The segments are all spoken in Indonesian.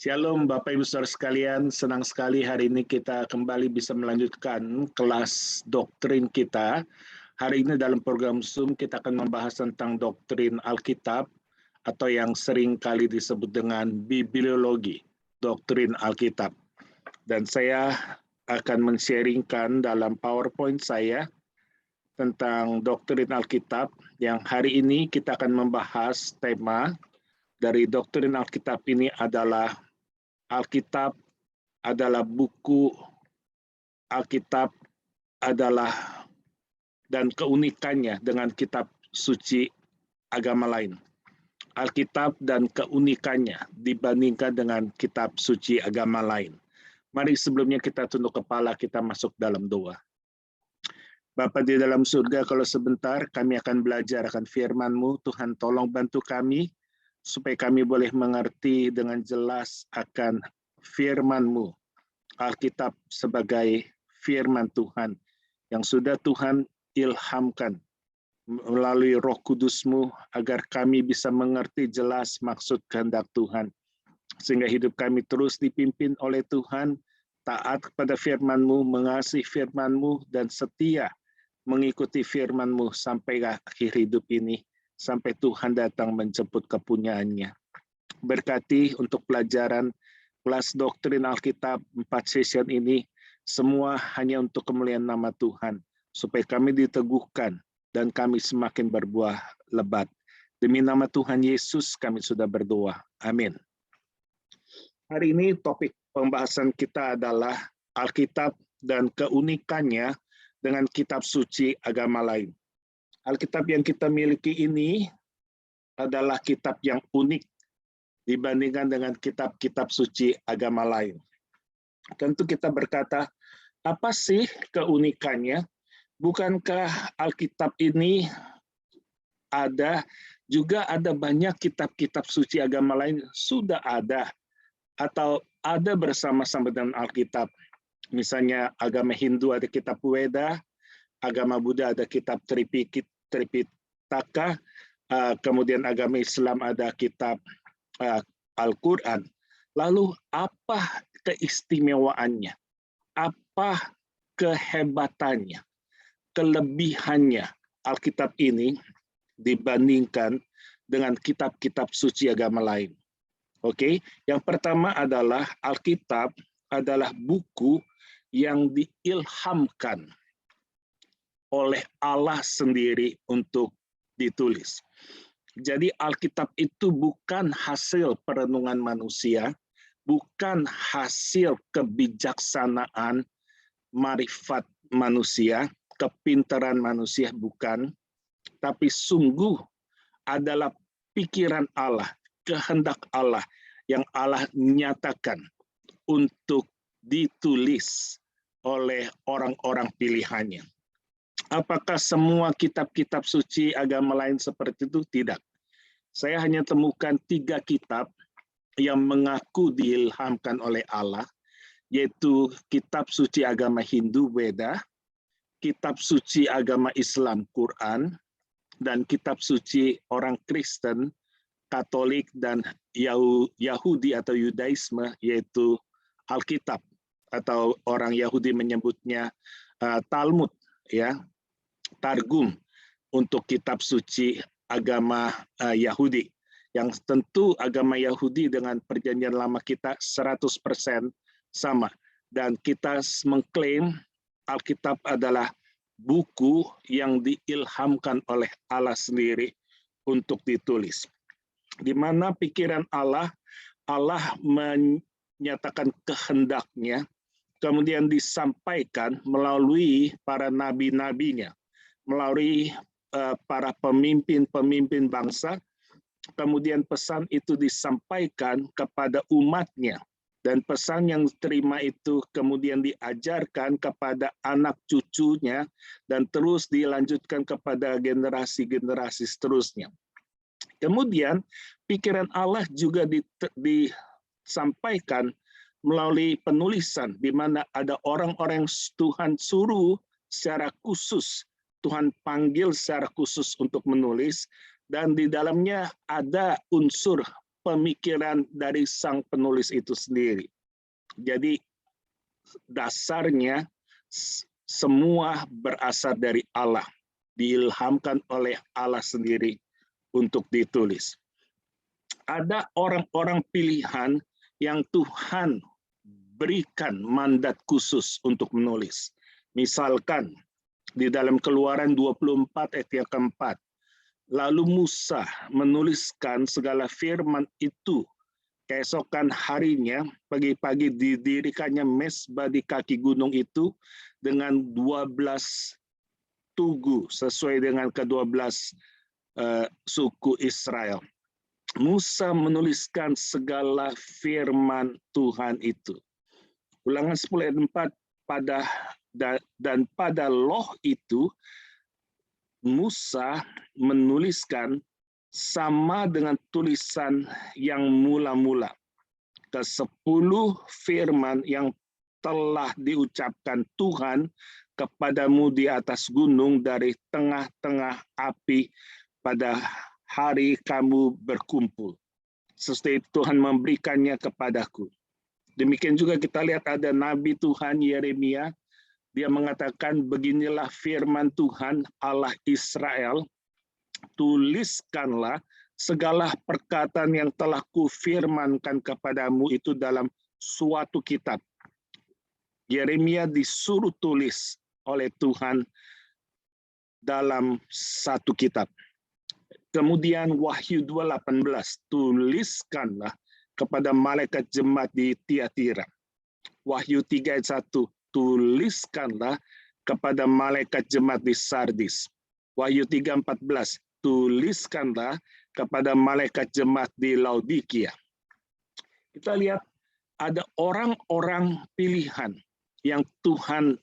Shalom Bapak Ibu Saudara sekalian, senang sekali hari ini kita kembali bisa melanjutkan kelas doktrin kita. Hari ini dalam program Zoom kita akan membahas tentang doktrin Alkitab atau yang sering kali disebut dengan bibliologi, doktrin Alkitab. Dan saya akan men-sharingkan dalam PowerPoint saya tentang doktrin Alkitab yang hari ini kita akan membahas tema dari doktrin Alkitab ini adalah Alkitab adalah buku, Alkitab adalah dan keunikannya dengan kitab suci agama lain. Alkitab dan keunikannya dibandingkan dengan kitab suci agama lain. Mari sebelumnya kita tunduk kepala, kita masuk dalam doa. Bapa di dalam surga, kalau sebentar kami akan belajar akan firman-Mu, Tuhan tolong bantu kami, supaya kami boleh mengerti dengan jelas akan firman-Mu, Alkitab sebagai firman Tuhan, yang sudah Tuhan ilhamkan melalui Roh Kudus-Mu, agar kami bisa mengerti jelas maksud kehendak Tuhan, sehingga hidup kami terus dipimpin oleh Tuhan, taat kepada firman-Mu, mengasihi firman-Mu, dan setia mengikuti firman-Mu sampai akhir hidup ini, sampai Tuhan datang menjemput kepunyaannya. Berkati untuk pelajaran kelas doktrin Alkitab 4 session ini, semua hanya untuk kemuliaan nama Tuhan, supaya kami diteguhkan dan kami semakin berbuah lebat. Demi nama Tuhan Yesus kami sudah berdoa. Amin. Hari ini topik pembahasan kita adalah Alkitab dan keunikannya dengan kitab suci agama lain. Alkitab yang kita miliki ini adalah kitab yang unik dibandingkan dengan kitab-kitab suci agama lain. Tentu kita berkata, apa sih keunikannya? Bukankah Alkitab ini juga ada banyak kitab-kitab suci agama lain sudah ada atau ada bersama-sama dengan Alkitab. Misalnya agama Hindu ada kitab Weda, agama Buddha ada kitab Tripitaka, kemudian agama Islam ada kitab Al-Quran. Lalu apa keistimewaannya? Apa kehebatannya? Kelebihannya Alkitab ini dibandingkan dengan kitab-kitab suci agama lain? Oke, yang pertama adalah Alkitab adalah buku yang diilhamkan oleh Allah sendiri untuk ditulis. Jadi Alkitab itu bukan hasil perenungan manusia, bukan hasil kebijaksanaan, marifat manusia, kepintaran manusia, bukan. Tapi sungguh adalah pikiran Allah, kehendak Allah yang Allah nyatakan untuk ditulis oleh orang-orang pilihannya. Apakah semua kitab-kitab suci agama lain seperti itu? Tidak. Saya hanya temukan 3 kitab yang mengaku diilhamkan oleh Allah, yaitu kitab suci agama Hindu, Weda, kitab suci agama Islam, Quran, dan kitab suci orang Kristen, Katolik, dan Yahudi atau Yudaisme, yaitu Alkitab, atau orang Yahudi menyebutnya Talmud, ya, Targum untuk kitab suci agama Yahudi. Yang tentu agama Yahudi dengan perjanjian lama kita 100% sama. Dan kita mengklaim Alkitab adalah buku yang diilhamkan oleh Allah sendiri untuk ditulis. Di mana pikiran Allah menyatakan kehendaknya, kemudian disampaikan melalui para nabi-nabinya, melalui para pemimpin-pemimpin bangsa, kemudian pesan itu disampaikan kepada umatnya, dan pesan yang diterima itu kemudian diajarkan kepada anak cucunya, dan terus dilanjutkan kepada generasi-generasi seterusnya. Kemudian pikiran Allah juga disampaikan melalui penulisan, di mana ada orang-orang yang Tuhan suruh secara khusus, Tuhan panggil secara khusus untuk menulis, dan di dalamnya ada unsur pemikiran dari sang penulis itu sendiri. Jadi dasarnya semua berasal dari Allah, diilhamkan oleh Allah sendiri untuk ditulis. Ada orang-orang pilihan yang Tuhan berikan mandat khusus untuk menulis. Misalkan di dalam Keluaran 24 ayat yang keempat, lalu Musa menuliskan segala firman itu. Keesokan harinya, pagi-pagi didirikannya mezbah di kaki gunung itu dengan 12 tugu sesuai dengan ke-12 suku Israel. Musa menuliskan segala firman Tuhan itu. Ulangan 10 ayat 4, dan pada loh itu Musa menuliskan sama dengan tulisan yang mula-mula. Ke-10 firman yang telah diucapkan Tuhan kepadamu di atas gunung dari tengah-tengah api pada hari kamu berkumpul. Sesudah itu Tuhan memberikannya kepadaku. Demikian juga kita lihat ada Nabi Tuhan Yeremia. Dia mengatakan, beginilah firman Tuhan Allah Israel, tuliskanlah segala perkataan yang telah kufirmankan kepadamu itu dalam suatu kitab. Yeremia disuruh tulis oleh Tuhan dalam satu kitab. Kemudian Wahyu 2:18, tuliskanlah kepada malaikat jemaat di Tiatira. Wahyu 3 ayat 1, tuliskanlah kepada malaikat jemaat di Sardis. Wahyu 3:14, tuliskanlah kepada malaikat jemaat di Laodikia. Kita lihat ada orang-orang pilihan yang Tuhan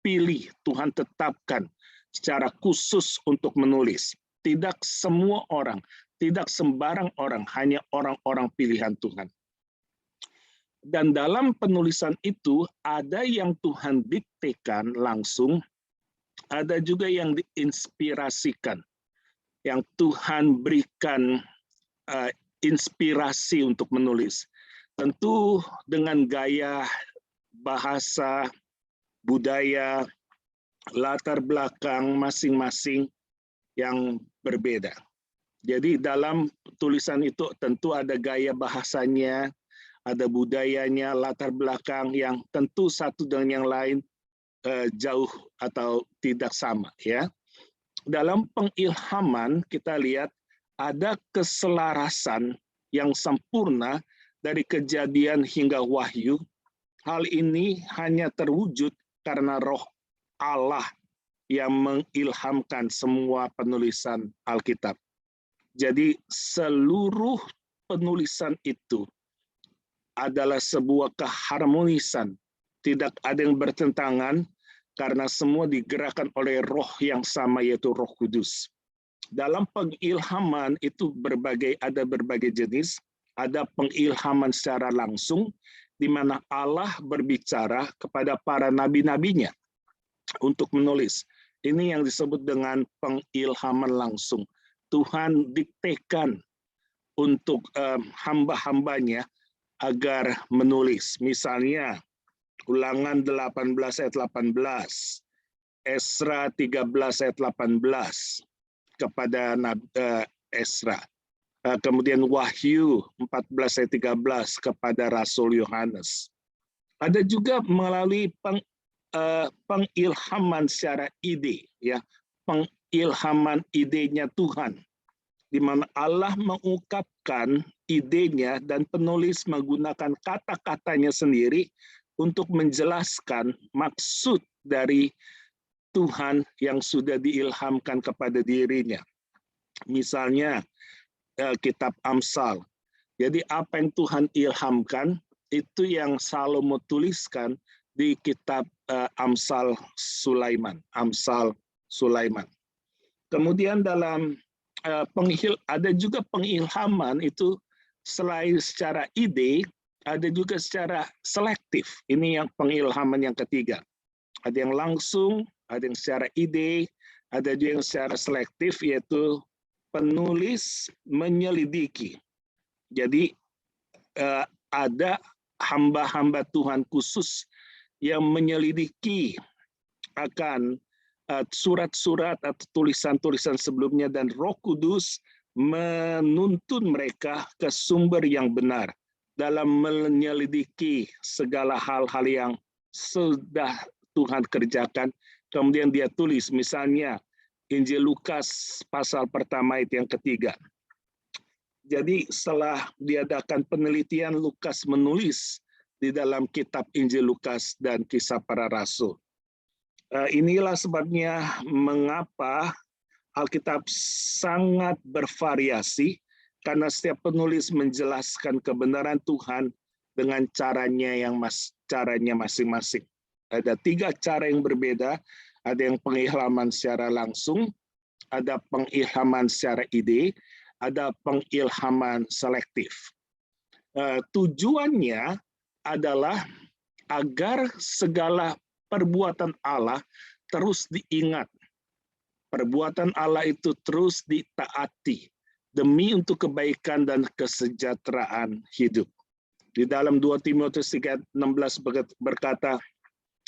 pilih, Tuhan tetapkan secara khusus untuk menulis. Tidak semua orang, tidak sembarang orang, hanya orang-orang pilihan Tuhan. Dan dalam penulisan itu ada yang Tuhan diktekan langsung, ada juga yang diinspirasikan, yang Tuhan berikan inspirasi untuk menulis. Tentu dengan gaya bahasa, budaya, latar belakang masing-masing yang berbeda. Jadi dalam tulisan itu tentu ada gaya bahasanya, ada budayanya, latar belakang yang tentu satu dengan yang lain jauh atau tidak sama, ya. Dalam pengilhaman kita lihat ada keselarasan yang sempurna dari Kejadian hingga Wahyu. Hal ini hanya terwujud karena Roh Allah yang mengilhamkan semua penulisan Alkitab. Jadi seluruh penulisan itu adalah sebuah keharmonisan, tidak ada yang bertentangan karena semua digerakkan oleh Roh yang sama, yaitu Roh Kudus. Dalam pengilhaman itu ada berbagai jenis, ada pengilhaman secara langsung, di mana Allah berbicara kepada para nabi-nabinya untuk menulis. Ini yang disebut dengan pengilhaman langsung. Tuhan diktekan untuk hamba-hambanya agar menulis. Misalnya, Ulangan 18 ayat 18, Esra 13 ayat 18 kepada Esra. Kemudian Wahyu 14 ayat 13 kepada Rasul Yohanes. Ada juga melalui pengilhaman secara ide, ya, pengilhaman idenya Tuhan, di mana Allah mengungkapkan idenya dan penulis menggunakan kata-katanya sendiri untuk menjelaskan maksud dari Tuhan yang sudah diilhamkan kepada dirinya. Misalnya kitab Amsal. Jadi apa yang Tuhan ilhamkan itu yang Salomo tuliskan di kitab Amsal Sulaiman. Kemudian dalam ada juga pengilhaman itu selain secara ide, ada juga secara selektif. Ini yang pengilhaman yang ketiga. Ada yang langsung, ada yang secara ide, ada juga yang secara selektif, yaitu penulis menyelidiki, Jadi ada hamba-hamba Tuhan khusus yang menyelidiki akan surat-surat atau tulisan-tulisan sebelumnya, dan Roh Kudus menuntun mereka ke sumber yang benar dalam menyelidiki segala hal-hal yang sudah Tuhan kerjakan. Kemudian dia tulis, misalnya Injil Lukas pasal pertama ayat yang ketiga. Jadi setelah diadakan penelitian, Lukas menulis di dalam kitab Injil Lukas dan Kisah Para Rasul. Inilah sebabnya mengapa Alkitab sangat bervariasi, karena setiap penulis menjelaskan kebenaran Tuhan dengan caranya masing-masing. Ada 3 cara yang berbeda, ada yang pengilhaman secara langsung, ada pengilhaman secara ide, ada pengilhaman selektif. Tujuannya adalah agar segala perbuatan Allah terus diingat. Perbuatan Allah itu terus ditaati demi untuk kebaikan dan kesejahteraan hidup. Di dalam 2 Timotius 3:16 berkata,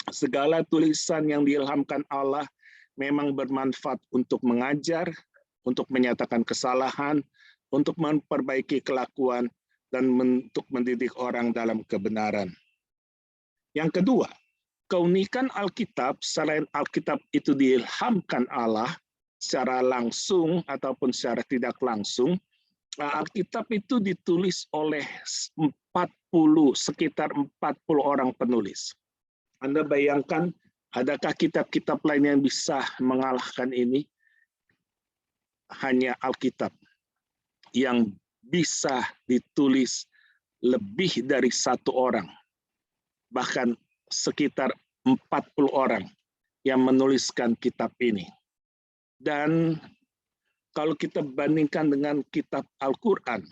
segala tulisan yang diilhamkan Allah memang bermanfaat untuk mengajar, untuk menyatakan kesalahan, untuk memperbaiki kelakuan, dan untuk mendidik orang dalam kebenaran. Yang kedua, keunikan Alkitab, selain Alkitab itu diilhamkan Allah secara langsung ataupun secara tidak langsung, Alkitab itu ditulis oleh sekitar 40 orang penulis. Anda bayangkan, adakah kitab-kitab lain yang bisa mengalahkan ini? Hanya Alkitab yang bisa ditulis lebih dari 1 orang, bahkan sekitar 40 orang yang menuliskan kitab ini. Dan kalau kita bandingkan dengan kitab Al-Quran,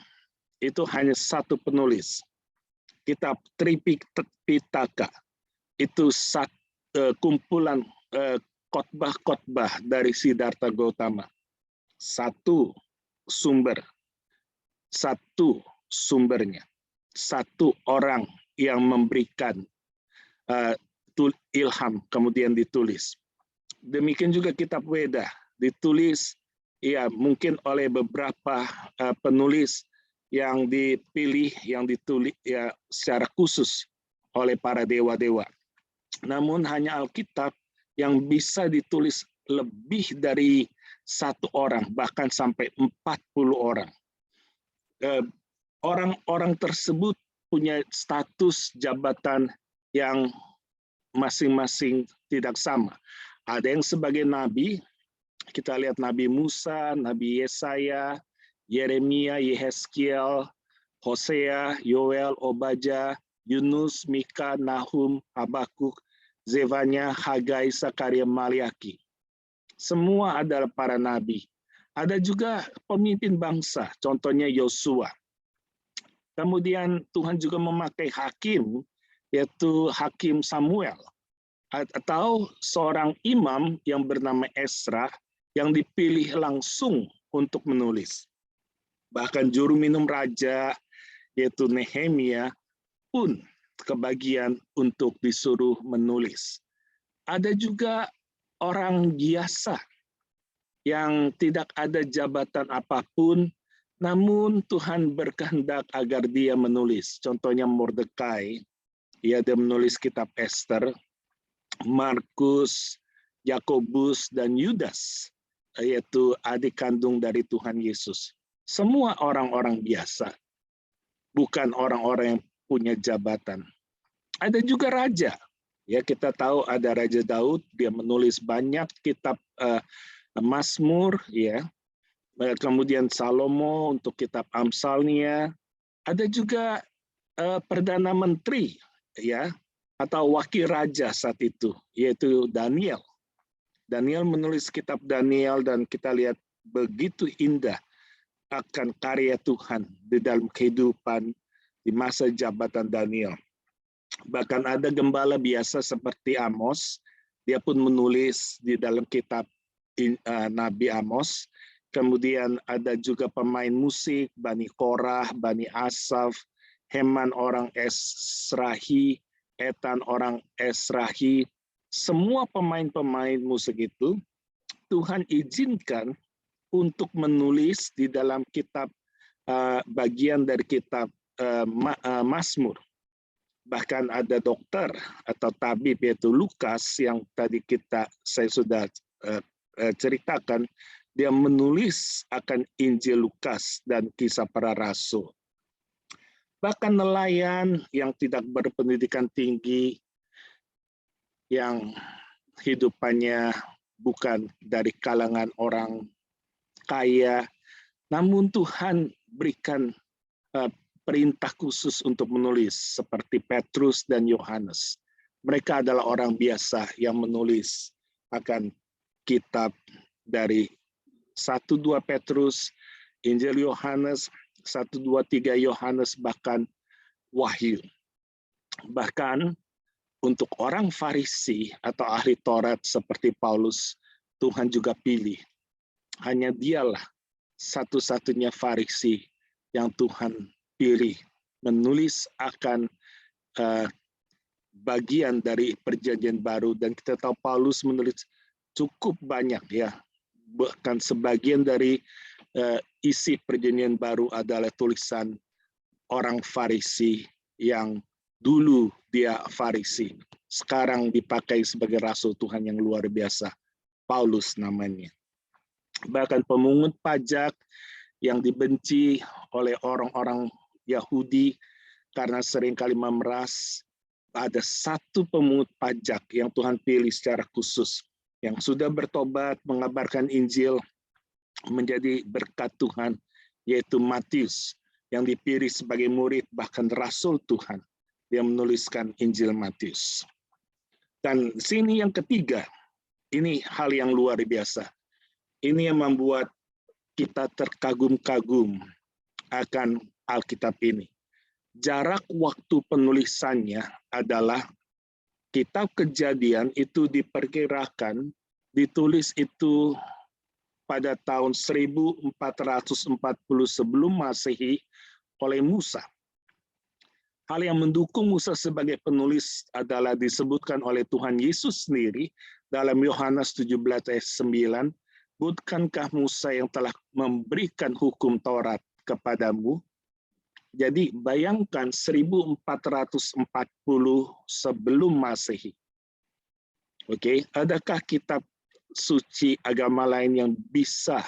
itu hanya 1 penulis. Kitab Tripitaka itu kumpulan khotbah-khotbah dari Siddhartha Gautama. 1 sumbernya, 1 orang yang memberikan ilham kemudian ditulis. Demikian juga kitab Weda ditulis ya mungkin oleh beberapa penulis yang dipilih, yang ditulis ya secara khusus oleh para dewa-dewa. Namun hanya Alkitab yang bisa ditulis lebih dari 1 orang, bahkan sampai 40 orang. Orang-orang tersebut punya status jabatan yang masing-masing tidak sama. Ada yang sebagai nabi, kita lihat Nabi Musa, Nabi Yesaya, Yeremia, Yehezkiel, Hosea, Yoel, Obadya, Yunus, Mika, Nahum, Habakuk, Zefanya, Hagai, Sakaria, Maliaki. Semua adalah para nabi. Ada juga pemimpin bangsa, contohnya Yosua. Kemudian Tuhan juga memakai hakim, yaitu Hakim Samuel, atau seorang imam yang bernama Esra yang dipilih langsung untuk menulis. Bahkan juru minum raja, yaitu Nehemia, pun kebagian untuk disuruh menulis. Ada juga orang biasa yang tidak ada jabatan apapun, namun Tuhan berkehendak agar dia menulis. Contohnya Mordekai, dia menulis kitab Esther, Markus, Yakobus, dan Yudas, yaitu adik kandung dari Tuhan Yesus. Semua orang-orang biasa, bukan orang-orang yang punya jabatan. Ada juga raja. Ya, kita tahu ada Raja Daud, dia menulis banyak kitab Mazmur, ya. Kemudian Salomo untuk kitab Amsalnya. Ada juga perdana menteri, ya, atau wakil raja saat itu, yaitu Daniel. Daniel menulis kitab Daniel, dan kita lihat begitu indah akan karya Tuhan di dalam kehidupan di masa jabatan Daniel. Bahkan ada gembala biasa seperti Amos, dia pun menulis di dalam kitab Nabi Amos, kemudian ada juga pemain musik, Bani Korah, Bani Asaf, Heman orang Esrahi, Etan orang Esrahi, semua pemain-pemain musik itu Tuhan izinkan untuk menulis di dalam kitab bagian dari kitab Mazmur. Bahkan ada dokter atau tabib yaitu Lukas yang tadi saya sudah ceritakan, dia menulis akan Injil Lukas dan Kisah Para Rasul. Bahkan nelayan yang tidak berpendidikan tinggi, yang hidupannya bukan dari kalangan orang kaya, namun Tuhan berikan perintah khusus untuk menulis seperti Petrus dan Yohanes. Mereka adalah orang biasa yang menulis akan kitab dari 1-2 Petrus, Injil Yohanes, 1-2-3 Yohanes, bahkan Wahyu. Bahkan untuk orang Farisi atau ahli Taurat seperti Paulus, Tuhan juga pilih. Hanya dialah satu-satunya Farisi yang Tuhan pilih menulis akan bagian dari Perjanjian Baru, dan kita tahu Paulus menulis cukup banyak ya, bahkan sebagian dari isi Perjanjian Baru adalah tulisan orang Farisi yang dulu dia Farisi, sekarang dipakai sebagai rasul Tuhan yang luar biasa, Paulus namanya. Bahkan pemungut pajak yang dibenci oleh orang-orang Yahudi karena seringkali memeras, ada satu pemungut pajak yang Tuhan pilih secara khusus, yang sudah bertobat, mengabarkan Injil, menjadi berkat Tuhan, yaitu Matius, yang dipilih sebagai murid, bahkan rasul Tuhan. Dia menuliskan Injil Matius. Dan sini yang ketiga, ini hal yang luar biasa. Ini yang membuat kita terkagum-kagum akan Alkitab ini. Jarak waktu penulisannya adalah kitab Kejadian itu diperkirakan ditulis itu pada tahun 1440 sebelum Masehi oleh Musa. Hal yang mendukung Musa sebagai penulis adalah disebutkan oleh Tuhan Yesus sendiri dalam Yohanes 17 ayat 9, bukankah Musa yang telah memberikan hukum Taurat kepadamu? Jadi bayangkan 1440 sebelum Masehi. Oke, adakah kitab suci agama lain yang bisa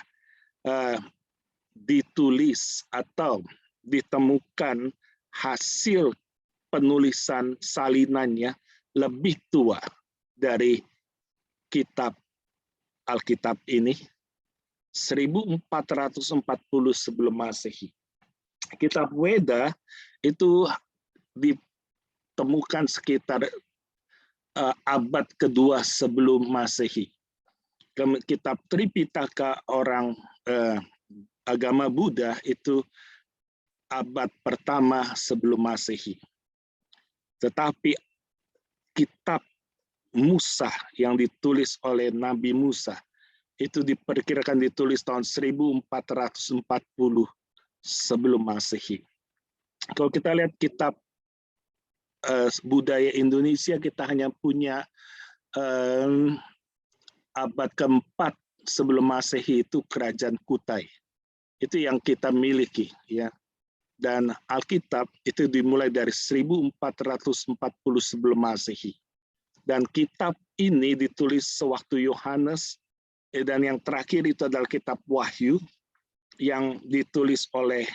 ditulis atau ditemukan hasil penulisan salinannya lebih tua dari kitab Alkitab ini? 1440 sebelum Masehi. Kitab Weda itu ditemukan sekitar abad kedua sebelum Masehi. Kitab Tripitaka orang agama Buddha itu abad pertama sebelum Masehi. Tetapi kitab Musa yang ditulis oleh Nabi Musa itu diperkirakan ditulis tahun 1440 sebelum Masehi. Kalau kita lihat kitab budaya Indonesia, kita hanya punya abad keempat sebelum Masehi itu Kerajaan Kutai. Itu yang kita miliki, ya. Dan Alkitab itu dimulai dari 1440 sebelum Masehi. Dan kitab ini ditulis sewaktu Yohanes, dan yang terakhir itu adalah kitab Wahyu yang ditulis oleh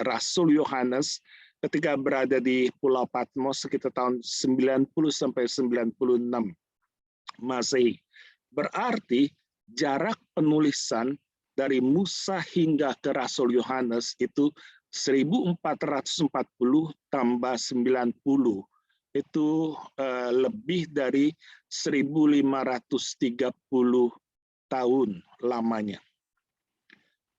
Rasul Yohanes ketika berada di Pulau Patmos sekitar tahun 90 sampai 96 Masehi. Berarti jarak penulisan dari Musa hingga ke Rasul Yohanes itu 1440 tambah 90, itu lebih dari 1530 tahun lamanya.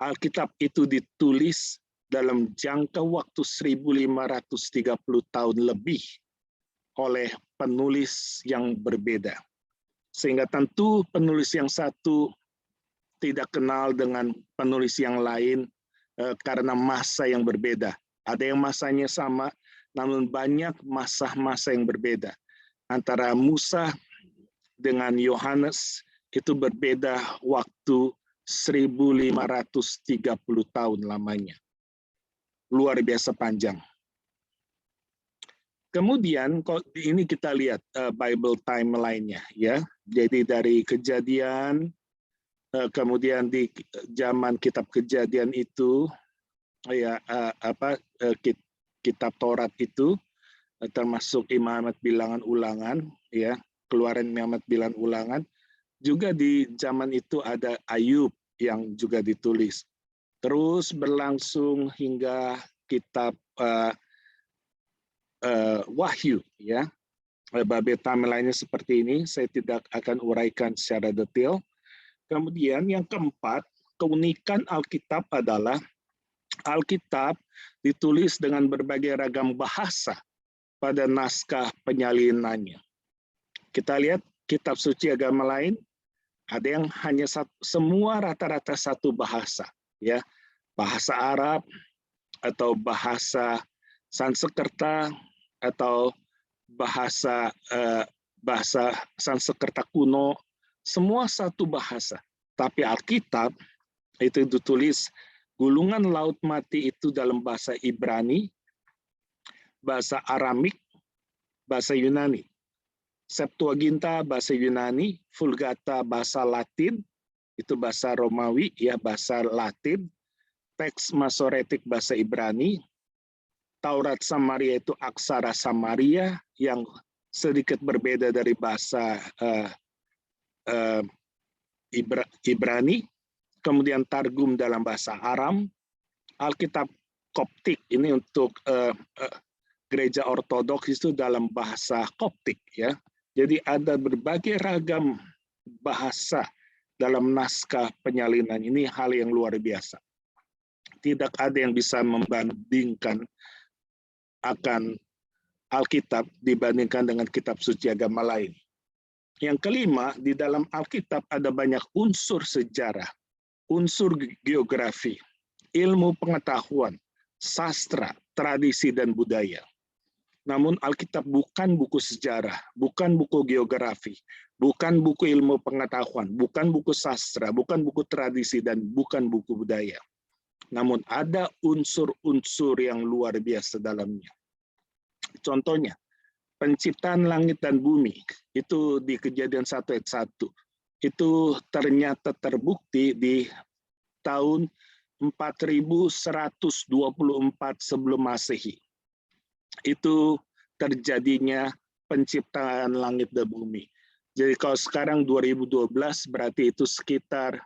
Alkitab itu ditulis dalam jangka waktu 1530 tahun lebih oleh penulis yang berbeda. Sehingga tentu penulis yang satu tidak kenal dengan penulis yang lain karena masa yang berbeda. Ada yang masanya sama, namun banyak masa-masa yang berbeda. Antara Musa dengan Yohanes itu berbeda waktu 1530 tahun lamanya. Luar biasa panjang. Kemudian ini kita lihat Bible timeline-nya ya. Jadi dari Kejadian, kemudian di zaman kitab Kejadian itu ya kitab Taurat itu termasuk Imamat Bilangan Ulangan ya, Keluaran Imamat Bilangan Ulangan. Juga di zaman itu ada Ayub yang juga ditulis. Terus berlangsung hingga kitab Wahyu ya. Bible timeline-nya seperti ini, saya tidak akan uraikan secara detail. Kemudian yang keempat, keunikan Alkitab adalah Alkitab ditulis dengan berbagai ragam bahasa pada naskah penyalinannya. Kita lihat kitab suci agama lain, ada yang hanya semua rata-rata satu bahasa, ya, bahasa Arab atau bahasa Sanskerta atau bahasa Sanskerta kuno, semua satu bahasa. Tapi Alkitab itu ditulis gulungan laut mati itu dalam bahasa Ibrani, bahasa Aramik, bahasa Yunani. Septuaginta bahasa Yunani, Vulgata bahasa Latin, itu bahasa Romawi, ya bahasa Latin. Teks Masoretik bahasa Ibrani. Taurat Samaria itu aksara Samaria yang sedikit berbeda dari bahasa Ibrani. Kemudian Targum dalam bahasa Aram. Alkitab Koptik ini untuk gereja ortodoks itu dalam bahasa Koptik, ya. Jadi ada berbagai ragam bahasa dalam naskah penyalinan. Ini hal yang luar biasa. Tidak ada yang bisa membandingkan akan Alkitab dibandingkan dengan kitab suci agama lain. Yang kelima, di dalam Alkitab ada banyak unsur sejarah, unsur geografi, ilmu pengetahuan, sastra, tradisi, dan budaya. Namun Alkitab bukan buku sejarah, bukan buku geografi, bukan buku ilmu pengetahuan, bukan buku sastra, bukan buku tradisi, dan bukan buku budaya. Namun ada unsur-unsur yang luar biasa dalamnya. Contohnya, penciptaan langit dan bumi, itu di Kejadian 1 ayat 1. Itu ternyata terbukti di tahun 4124 sebelum Masehi. Itu terjadinya penciptaan langit dan bumi. Jadi kalau sekarang 2012 berarti itu sekitar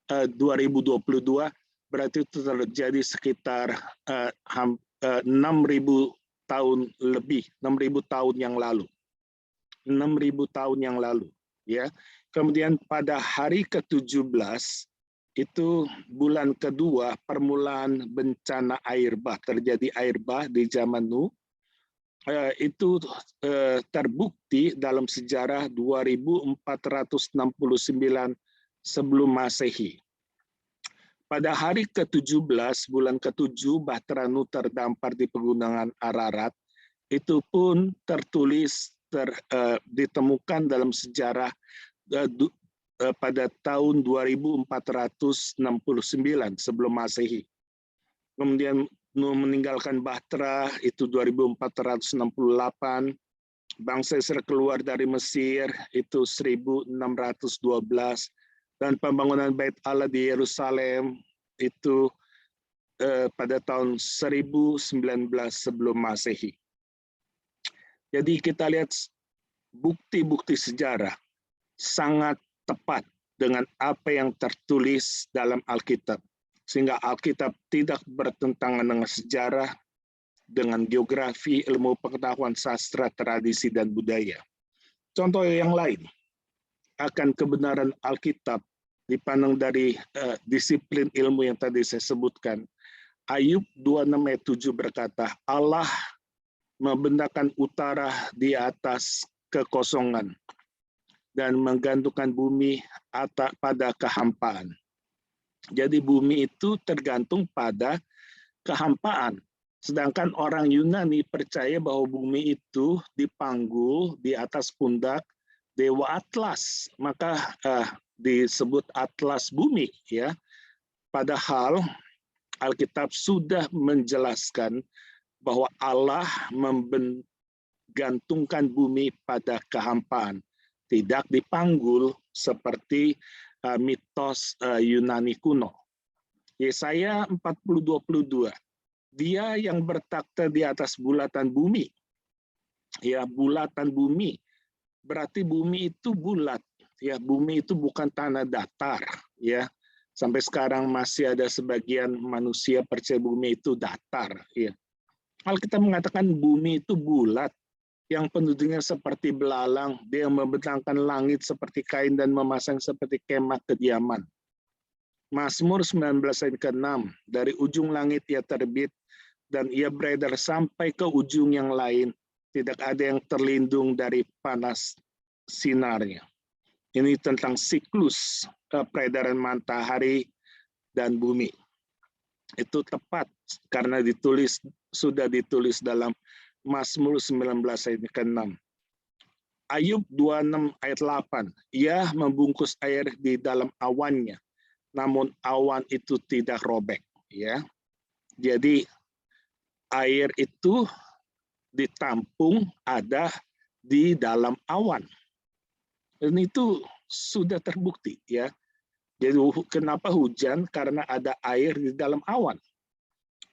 2022, berarti itu terjadi sekitar 6.000 tahun lebih, 6.000 tahun yang lalu. 6.000 tahun yang lalu, ya. Kemudian pada hari ke-17 itu bulan kedua permulaan bencana air bah, terjadi air bah di zaman Nuh. Itu terbukti dalam sejarah 2469 sebelum Masehi. Pada hari ke-17, bulan ke-7, Bahtera Nuh terdampar di pegunungan Ararat. Itu pun tertulis, ditemukan dalam sejarah pada tahun 2469 sebelum Masehi. Kemudian Nuh meninggalkan Bahtera, itu 2468. Bangsa Israel keluar dari Mesir, itu 1612. Dan pembangunan Bait Allah di Yerusalem itu pada tahun 1019 sebelum Masehi. Jadi kita lihat bukti-bukti sejarah sangat tepat dengan apa yang tertulis dalam Alkitab. Sehingga Alkitab tidak bertentangan dengan sejarah, dengan geografi, ilmu pengetahuan, sastra, tradisi, dan budaya. Contoh yang lain, akan kebenaran Alkitab dipandang dari disiplin ilmu yang tadi saya sebutkan. Ayub 26 ayat 7 berkata, Allah membentangkan utara di atas kekosongan dan menggantungkan bumi pada kehampaan. Jadi bumi itu tergantung pada kehampaan. Sedangkan orang Yunani percaya bahwa bumi itu dipanggul di atas pundak dewa Atlas, maka disebut Atlas bumi, ya. Padahal Alkitab sudah menjelaskan bahwa Allah menggantungkan bumi pada kehampaan, tidak dipanggul seperti mitos Yunani kuno. Yesaya 40:22, Dia yang bertakhta di atas bulatan bumi. Ya, bulatan bumi. Berarti bumi itu bulat. Ya, bumi itu bukan tanah datar. Ya, sampai sekarang masih ada sebagian manusia percaya bumi itu datar. Ya, Alkitab mengatakan bumi itu bulat, yang penduduknya seperti belalang, dia membentangkan langit seperti kain dan memasang seperti kemah kediaman. Mazmur 19 ayat ke-6, dari ujung langit ia terbit dan ia beredar sampai ke ujung yang lain, tidak ada yang terlindung dari panas sinarnya. Ini tentang siklus peredaran matahari dan bumi. Itu tepat karena sudah ditulis dalam Mazmur 19 ayat ke-6. Ayub 26 ayat 8, ia membungkus air di dalam awannya, namun awan itu tidak robek. Ya, jadi air itu ditampung ada di dalam awan. Dan itu sudah terbukti, ya. Jadi kenapa hujan? Karena ada air di dalam awan.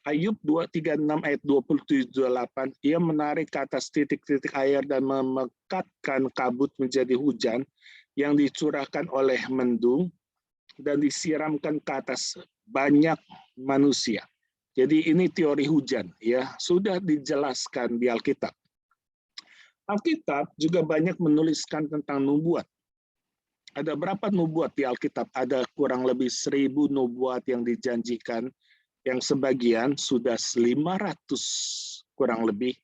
Ayub 236 ayat 27-28, ia menarik ke atas titik-titik air dan memekatkan kabut menjadi hujan yang dicurahkan oleh mendung dan disiramkan ke atas banyak manusia. Jadi ini teori hujan, ya, sudah dijelaskan di Alkitab. Alkitab juga banyak menuliskan tentang nubuat. Ada berapa nubuat di Alkitab? Ada kurang lebih 1000 nubuat yang dijanjikan, yang sebagian sudah 500 kurang lebih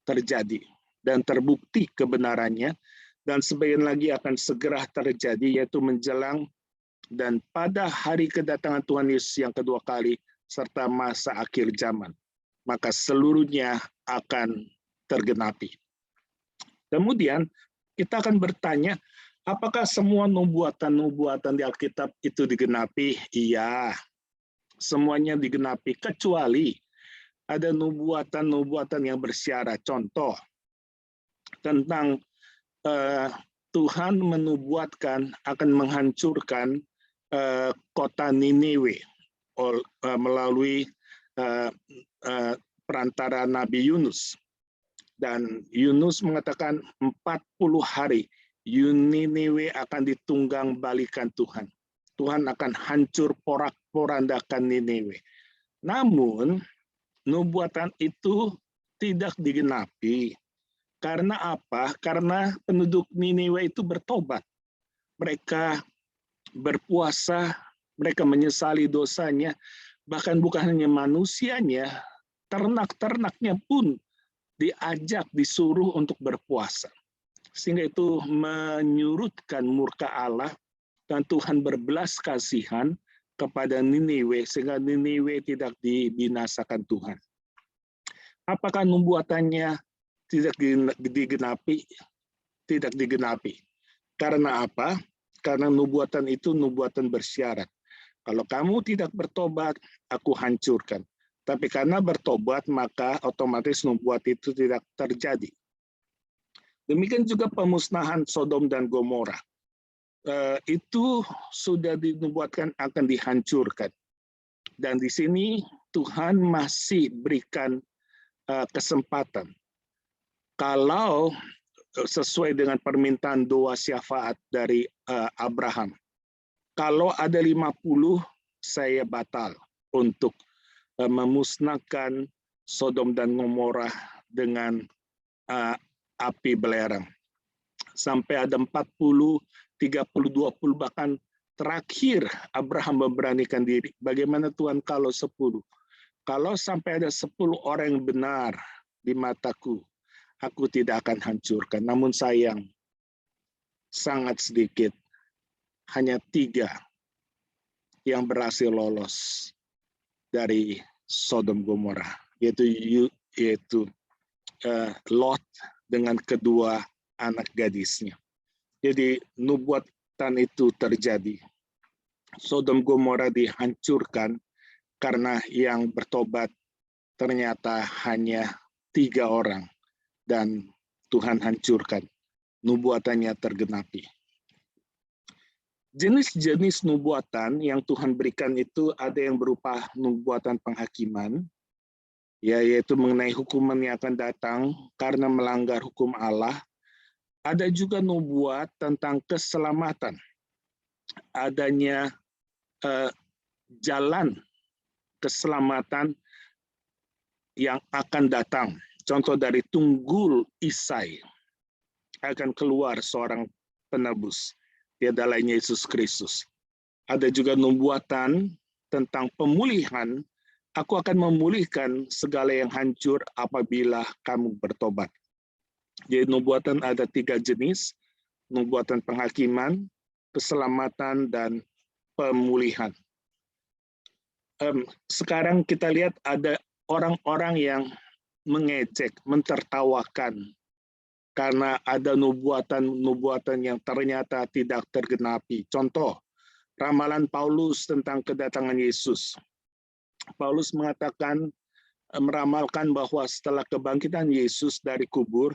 terjadi dan terbukti kebenarannya, dan sebagian lagi akan segera terjadi, yaitu menjelang dan pada hari kedatangan Tuhan Yesus yang kedua kali serta masa akhir zaman. Maka seluruhnya akan tergenapi. Kemudian kita akan bertanya, apakah semua nubuatan-nubuatan di Alkitab itu digenapi? Iya, semuanya digenapi, kecuali ada nubuatan-nubuatan yang bersyarat. Contoh, tentang Tuhan menubuatkan akan menghancurkan kota Niniwe melalui perantara Nabi Yunus. Dan Yunus mengatakan 40 hari Niniwe akan ditunggang balikan Tuhan. Tuhan akan hancur porak-porandakan Niniwe. Namun, nubuatan itu tidak digenapi. Karena apa? Karena penduduk Niniwe itu bertobat. Mereka berpuasa, mereka menyesali dosanya, bahkan bukan hanya manusianya, ternak-ternaknya pun diajak, disuruh untuk berpuasa. Sehingga itu menyurutkan murka Allah, dan Tuhan berbelas kasihan kepada Niniwe, sehingga Niniwe tidak dibinasakan Tuhan. Apakah nubuatannya tidak digenapi? Tidak digenapi. Karena apa? Karena nubuatan itu nubuatan bersyarat. Kalau kamu tidak bertobat, aku hancurkan. Tapi karena bertobat, maka otomatis nubuat itu tidak terjadi. Demikian juga pemusnahan Sodom dan Gomora. Itu sudah dinubuatkan akan dihancurkan. Dan di sini Tuhan masih berikan kesempatan. Kalau sesuai dengan permintaan doa syafaat dari Abraham, kalau ada 50, saya batal untuk memusnahkan Sodom dan Gomora dengan api belerang. Sampai ada 40, 30, 20, bahkan terakhir Abraham memberanikan diri. Bagaimana Tuhan kalau 10? Kalau sampai ada 10 orang yang benar di mataku, aku tidak akan hancurkan. Namun sayang, sangat sedikit. Hanya 3 yang berhasil lolos dari Sodom Gomora, yaitu Lot dengan kedua anak gadisnya. Jadi nubuatan itu terjadi. Sodom Gomora dihancurkan karena yang bertobat ternyata hanya 3 orang dan Tuhan hancurkan. Nubuatannya tergenapi. Jenis-jenis nubuatan yang Tuhan berikan itu ada yang berupa nubuatan penghakiman, yaitu mengenai hukuman yang akan datang karena melanggar hukum Allah. Ada juga nubuat tentang keselamatan, adanya jalan keselamatan yang akan datang. Contoh dari tunggul Isai akan keluar seorang penebus. Dia adalah Yesus Kristus. Ada juga nubuatan tentang pemulihan. Aku akan memulihkan segala yang hancur apabila kamu bertobat. Jadi nubuatan ada 3 jenis. Nubuatan penghakiman, keselamatan, dan pemulihan. Sekarang kita lihat ada orang-orang yang mengejek, mentertawakan karena ada nubuatan-nubuatan yang ternyata tidak tergenapi. Contoh, ramalan Paulus tentang kedatangan Yesus. Paulus meramalkan bahwa setelah kebangkitan Yesus dari kubur,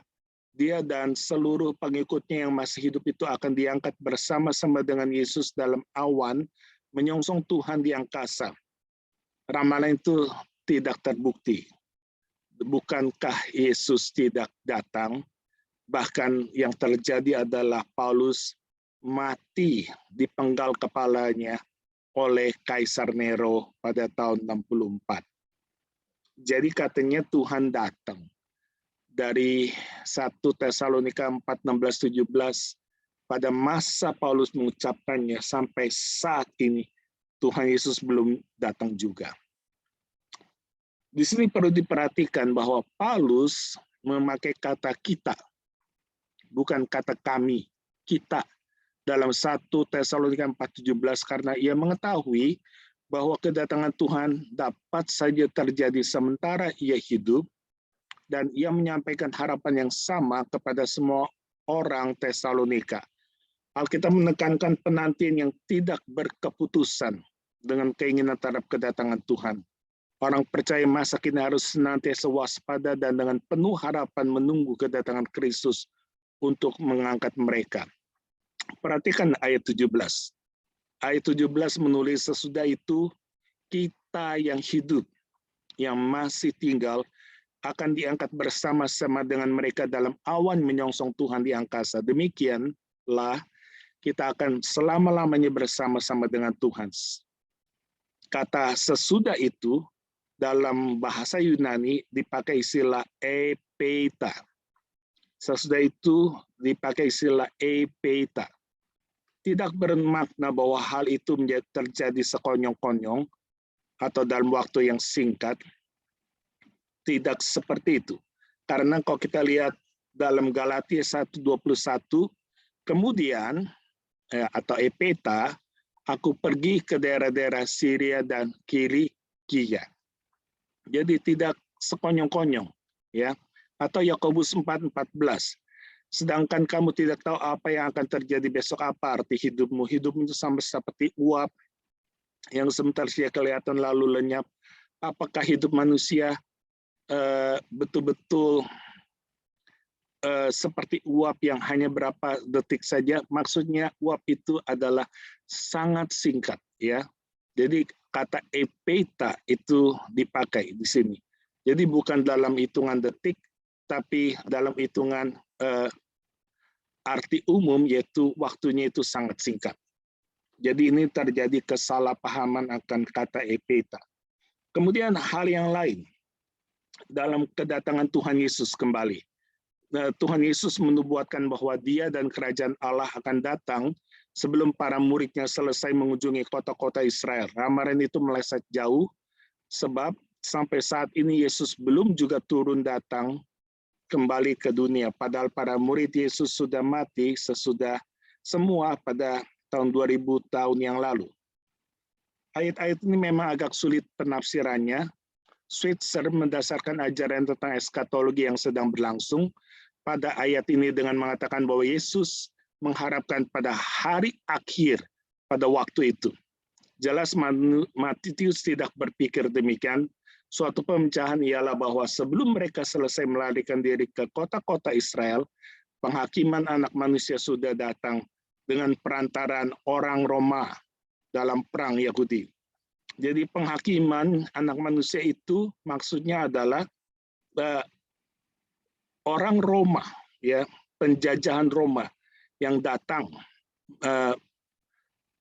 dia dan seluruh pengikutnya yang masih hidup itu akan diangkat bersama-sama dengan Yesus dalam awan, menyongsong Tuhan di angkasa. Ramalan itu tidak terbukti. Bukankah Yesus tidak datang? Bahkan yang terjadi adalah Paulus mati dipenggal kepalanya oleh Kaisar Nero pada tahun 64. Jadi katanya Tuhan datang. Dari 1 Tesalonika 4:16-17, pada masa Paulus mengucapkannya sampai saat ini, Tuhan Yesus belum datang juga. Di sini perlu diperhatikan bahwa Paulus memakai kata kita, bukan kata kami, kita, dalam 1 Tesalonika 4:17, karena ia mengetahui bahwa kedatangan Tuhan dapat saja terjadi sementara ia hidup, dan ia menyampaikan harapan yang sama kepada semua orang Tesalonika. Alkitab menekankan penantian yang tidak berkeputusan dengan keinginan terhadap kedatangan Tuhan. Orang percaya masa kini harus senantiasa waspada dan dengan penuh harapan menunggu kedatangan Kristus untuk mengangkat mereka. Perhatikan ayat 17. Ayat 17 menulis, sesudah itu kita yang hidup, yang masih tinggal, akan diangkat bersama-sama dengan mereka dalam awan menyongsong Tuhan di angkasa. Demikianlah kita akan selama-lamanya bersama-sama dengan Tuhan. Kata sesudah itu dalam bahasa Yunani dipakai istilah epeita. Sesudah itu dipakai istilah epeita. Tidak bermakna bahwa hal itu terjadi sekonyong-konyong atau dalam waktu yang singkat. Tidak seperti itu. Karena kalau kita lihat dalam Galatia 1:21, kemudian atau epeita, aku pergi ke daerah-daerah Syria dan Kilikia. Jadi tidak sekonyong-konyong, ya. Atau Yakobus 4:14. Sedangkan kamu tidak tahu apa yang akan terjadi besok, apa arti hidupmu. Hidupmu itu sama seperti uap yang sebentar saja kelihatan lalu lenyap. Apakah hidup manusia betul-betul seperti uap yang hanya berapa detik saja? Maksudnya uap itu adalah sangat singkat, ya. Jadi kata epeita itu dipakai di sini. Jadi bukan dalam hitungan detik, tapi dalam hitungan arti umum, yaitu waktunya itu sangat singkat. Jadi ini terjadi kesalahpahaman akan kata epeita. Kemudian hal yang lain, dalam kedatangan Tuhan Yesus kembali. Tuhan Yesus menubuatkan bahwa dia dan kerajaan Allah akan datang sebelum para muridnya selesai mengunjungi kota-kota Israel. Ramalan itu meleset jauh, sebab sampai saat ini Yesus belum juga turun datang kembali ke dunia. Padahal para murid Yesus sudah mati sesudah semua pada tahun 2000 tahun yang lalu. Ayat-ayat ini memang agak sulit penafsirannya. Switzer mendasarkan ajaran tentang eskatologi yang sedang berlangsung pada ayat ini dengan mengatakan bahwa Yesus mengharapkan pada hari akhir pada waktu itu. Jelas Matius tidak berpikir demikian. Suatu pemecahan ialah bahwa sebelum mereka selesai melarikan diri ke kota-kota Israel, penghakiman anak manusia sudah datang dengan perantaraan orang Roma dalam perang Yahudi. Jadi penghakiman anak manusia itu maksudnya adalah orang Roma, ya, penjajahan Roma yang datang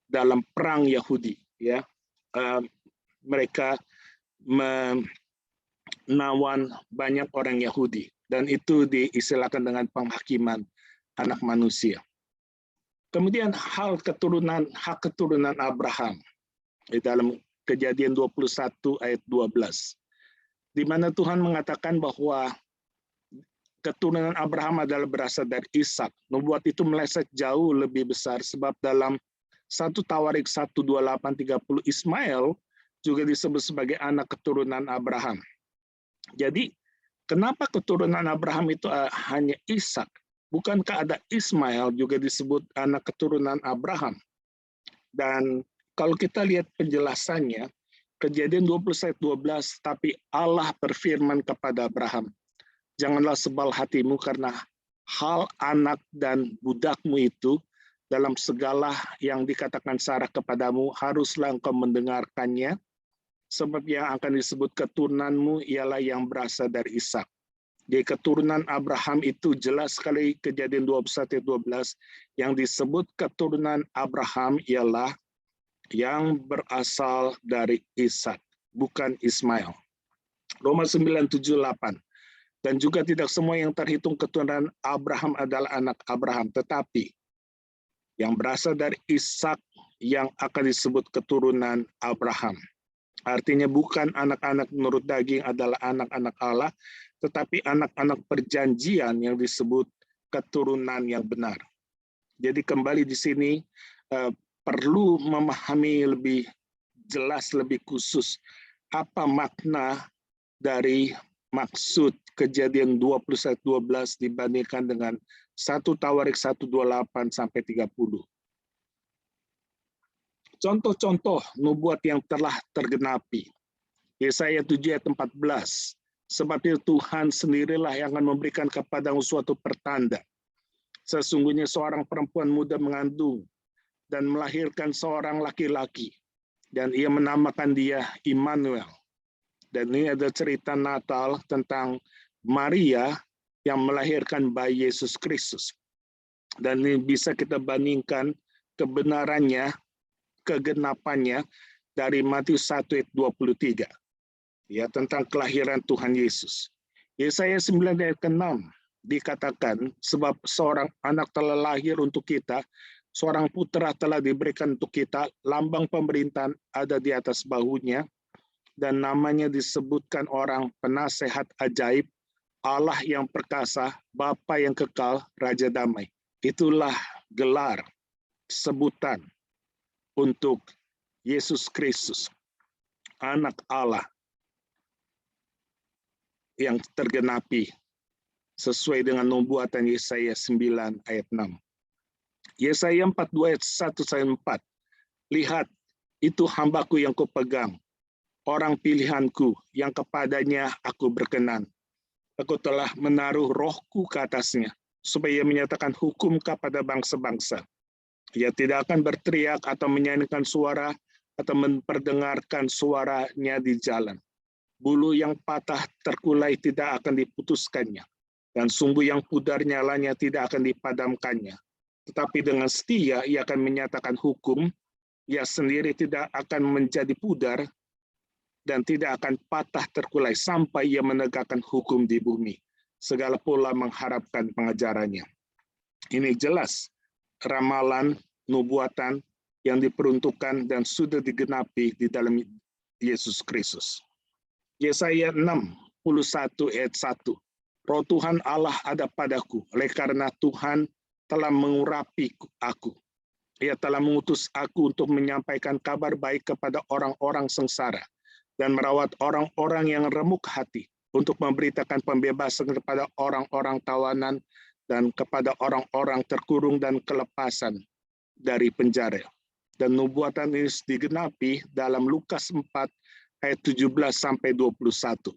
dalam perang Yahudi, ya. Mereka menawan banyak orang Yahudi dan itu diistilahkan dengan penghakiman anak manusia. Kemudian hak keturunan Abraham di dalam Kejadian 21 ayat 12, di mana Tuhan mengatakan bahwa keturunan Abraham adalah berasal dari Ishak. Nubuat itu meleset jauh lebih besar sebab dalam 1 Tawarik 1:28-30 Ismail juga disebut sebagai anak keturunan Abraham. Jadi kenapa keturunan Abraham itu hanya Ishak? Bukankah ada Ismail juga disebut anak keturunan Abraham? Dan kalau kita lihat penjelasannya, Kejadian 21:12, tapi Allah berfirman kepada Abraham, janganlah sebal hatimu karena hal anak dan budakmu itu dalam segala yang dikatakan Sarah kepadamu, haruslah engkau mendengarkannya, sebab yang akan disebut keturunanmu ialah yang berasal dari Ishak. Di keturunan Abraham itu jelas sekali Kejadian 21:12, yang disebut keturunan Abraham ialah yang berasal dari Ishak, bukan Ismail. Roma 9:7-8. Dan juga tidak semua yang terhitung keturunan Abraham adalah anak Abraham, tetapi yang berasal dari Ishak yang akan disebut keturunan Abraham. Artinya bukan anak-anak menurut daging adalah anak-anak Allah, tetapi anak-anak perjanjian yang disebut keturunan yang benar. Jadi kembali di sini perlu memahami lebih jelas, lebih khusus apa makna dari maksud Kejadian 21:12 dibandingkan dengan 1 Tawarik 1:28-30. Contoh-contoh nubuat yang telah tergenapi. Yesaya 7:14. Sebab itu Tuhan sendirilah yang akan memberikan kepadamu suatu pertanda. Sesungguhnya seorang perempuan muda mengandung dan melahirkan seorang laki-laki, dan ia menamakan dia Immanuel. Dan ini ada cerita Natal tentang Maria yang melahirkan bayi Yesus Kristus. Dan ini bisa kita bandingkan kebenarannya, kegenapannya dari Matius 1:23. Ya, tentang kelahiran Tuhan Yesus. Yesaya 9:6 dikatakan, sebab seorang anak telah lahir untuk kita, seorang putra telah diberikan untuk kita, lambang pemerintahan ada di atas bahunya, dan namanya disebutkan orang penasehat ajaib, Allah yang perkasa, Bapa yang kekal, Raja damai. Itulah gelar, sebutan untuk Yesus Kristus, anak Allah yang tergenapi sesuai dengan nubuatan Yesaya 9:6. Yesaya 42:1-4. Lihat, itu hambaku yang kupegang, orang pilihanku yang kepadanya aku berkenan. Aku telah menaruh rohku ke atasnya, supaya menyatakan hukum kepada bangsa-bangsa. Ia tidak akan berteriak atau menyanyikan suara atau memperdengarkan suaranya di jalan. Bulu yang patah terkulai tidak akan diputuskannya, dan sumbu yang pudar nyalanya tidak akan dipadamkannya. Tetapi dengan setia ia akan menyatakan hukum, ia sendiri tidak akan menjadi pudar, dan tidak akan patah terkulai sampai ia menegakkan hukum di bumi. Segala pula mengharapkan pengajarannya. Ini jelas ramalan, nubuatan yang diperuntukkan dan sudah digenapi di dalam Yesus Kristus. Yesaya 61:1. Roh Tuhan Allah ada padaku, oleh karena Tuhan telah mengurapi aku. Ia telah mengutus aku untuk menyampaikan kabar baik kepada orang-orang sengsara dan merawat orang-orang yang remuk hati, untuk memberitakan pembebasan kepada orang-orang tawanan dan kepada orang-orang terkurung dan kelepasan dari penjara. Dan nubuatan ini digenapi dalam Lukas 4 ayat 17 sampai 21.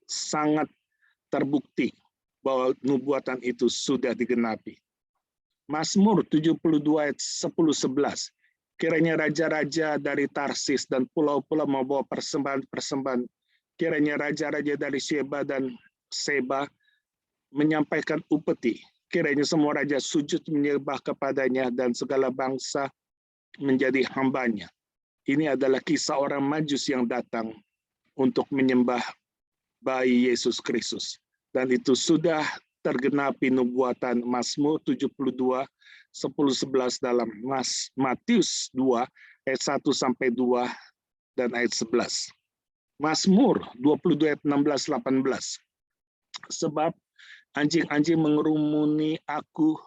Sangat terbukti bahwa nubuatan itu sudah digenapi. Mazmur 72 ayat 10-11. Kiranya raja-raja dari Tarsis dan pulau-pulau membawa persembahan-persembahan. Kiranya raja-raja dari Sheba dan Seba menyampaikan upeti. Kiranya semua raja sujud menyembah kepadanya dan segala bangsa menjadi hambanya. Ini adalah kisah orang Majus yang datang untuk menyembah bayi Yesus Kristus. Dan itu sudah tergenapi nubuatan Mazmur 72, 10-11 dalam Matius 2, ayat 1-2, dan ayat 11. Mazmur 22, ayat 16-18. Sebab anjing-anjing mengerumuni aku,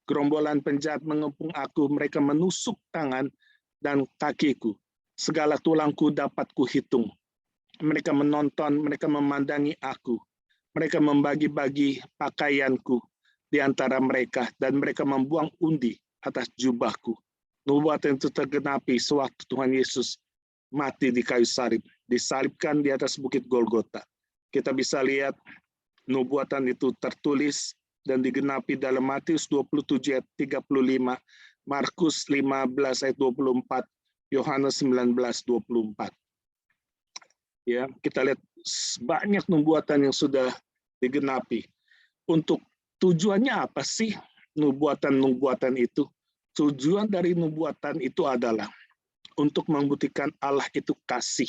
gerombolan penjahat mengepung aku, mereka menusuk tangan dan kakiku. Segala tulangku dapat kuhitung. Mereka menonton, mereka memandangi aku. Mereka membagi-bagi pakaianku di antara mereka, dan mereka membuang undi atas jubahku. Nubuatan itu tergenapi sewaktu Tuhan Yesus mati di kayu salib, disalibkan di atas bukit Golgota. Kita bisa lihat nubuatan itu tertulis dan digenapi dalam Matius 27 ayat 35, Markus 15 ayat 24, Yohanes 19:24. Ya, kita lihat banyak nubuatan yang sudah digenapi. Untuk tujuannya apa sih nubuatan-nubuatan itu? Tujuan dari nubuatan itu adalah untuk membuktikan Allah itu kasih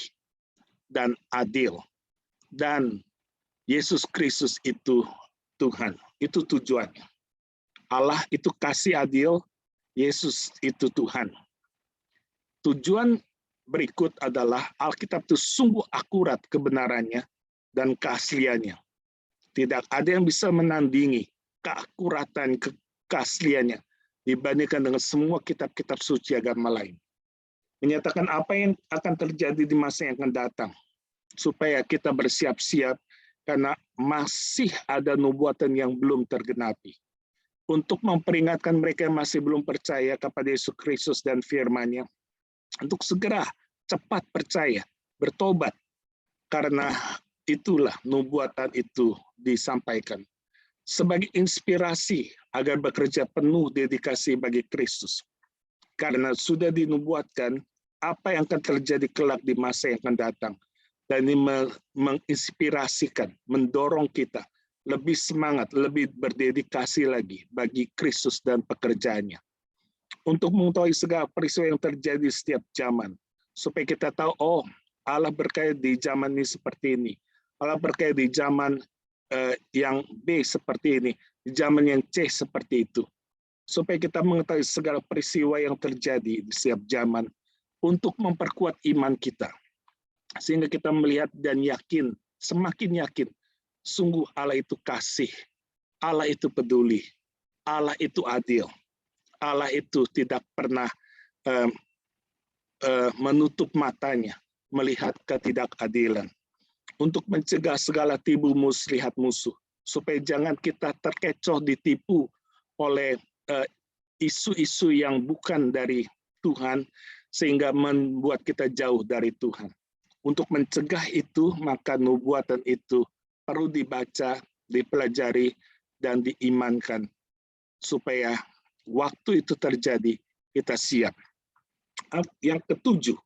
dan adil, dan Yesus Kristus itu Tuhan. Itu tujuannya. Allah itu kasih adil, Yesus itu Tuhan. Tujuan berikut adalah Alkitab itu sungguh akurat kebenarannya dan keasliannya. Tidak ada yang bisa menandingi keakuratan, keasliannya dibandingkan dengan semua kitab-kitab suci agama lain. Menyatakan apa yang akan terjadi di masa yang akan datang, supaya kita bersiap-siap karena masih ada nubuatan yang belum tergenapi. Untuk memperingatkan mereka yang masih belum percaya kepada Yesus Kristus dan firman-Nya, untuk segera cepat percaya, bertobat, karena itulah nubuatan itu disampaikan sebagai inspirasi agar bekerja penuh dedikasi bagi Kristus. Karena sudah dinubuatkan apa yang akan terjadi kelak di masa yang akan datang. Dan ini menginspirasikan, mendorong kita lebih semangat, lebih berdedikasi lagi bagi Kristus dan pekerjaannya. Untuk mengetahui segala peristiwa yang terjadi setiap zaman, supaya kita tahu, oh, Allah berkait di zaman ini seperti ini, Allah berkait di zaman yang B seperti ini, di zaman yang C seperti itu, supaya kita mengetahui segala peristiwa yang terjadi di setiap zaman untuk memperkuat iman kita, sehingga kita melihat dan yakin, semakin yakin, sungguh Allah itu kasih, Allah itu peduli, Allah itu adil. Allah itu tidak pernah menutup matanya melihat ketidakadilan, untuk mencegah segala tipu muslihat musuh, supaya jangan kita terkecoh ditipu oleh isu-isu yang bukan dari Tuhan, sehingga membuat kita jauh dari Tuhan. Untuk mencegah itu, maka nubuatan itu perlu dibaca, dipelajari, dan diimankan, supaya waktu itu terjadi, kita siap. Yang ketujuh,